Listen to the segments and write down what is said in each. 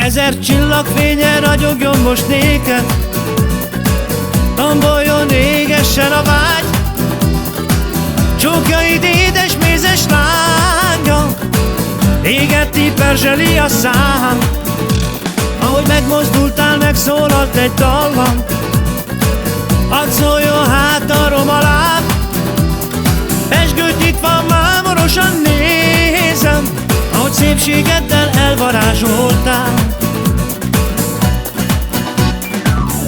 Ezer csillagfénye ragyogjon most néked, tomboljon, égessen a vágy. Csókjaid édes mézes lángja, égeti perzseli a szám. Ahogy megmozdultál, megszólalt egy dallam, hadd szóljon hát a romaláb. Pezsgőt nyitva mámorosan nézem, ahogy szépségeddel elvarázsoltál.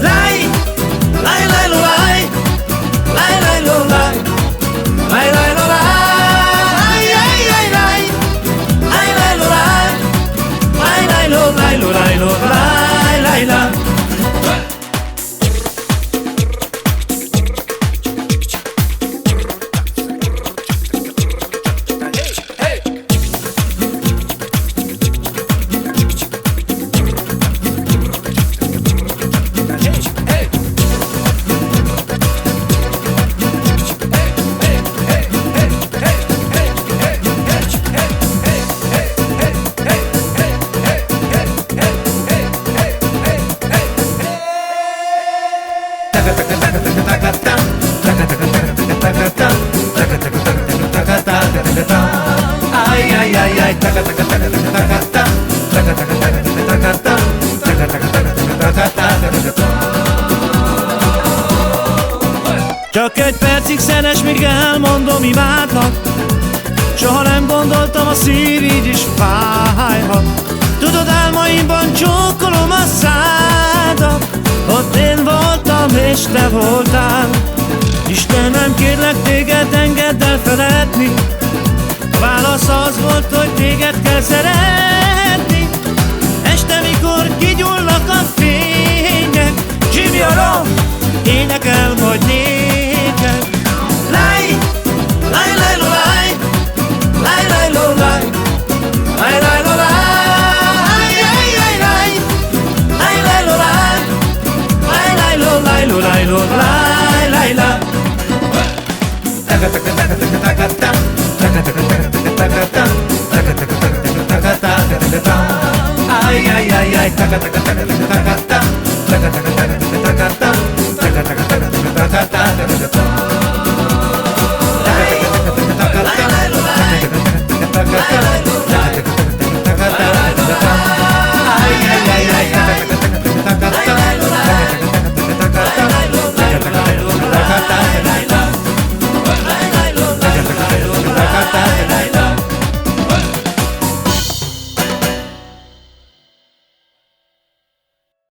Láj, láj, láj, lo, láj, láj, láj, lo, láj, láj, láj, lo, láj, láj, láj, láj, láj, láj, lo, láj, láj, láj, lo, láj, lo, láj, lo, láj, láj, láj. Csak egy percig szenes, míg elmondom, imádlak. Soha nem gondoltam, a szív így is fájhat. Tudod, álmaimban csókolom a szádat, ott én voltam és te voltál. Istenem, kérlek téged, engedd el feledni. A válasz az volt, hogy téged kell szeretni. Este, mikor kigyullak a fények, Jimmy a rom, énekel majd néked. Láj, láj, láj, lo, láj, láj, láj, lo, láj, láj, láj, lo, láj, láj, láj, láj, láj, láj, lo, láj, láj, láj, lo, láj, lo, láj, lo, láj, láj, láj. Ay, ay, ay, ay, taca, taca, taca, taca, taca, taca, taca, taca, taca, taca, taca, taca, taca, taca, taca, taca, taca, taca.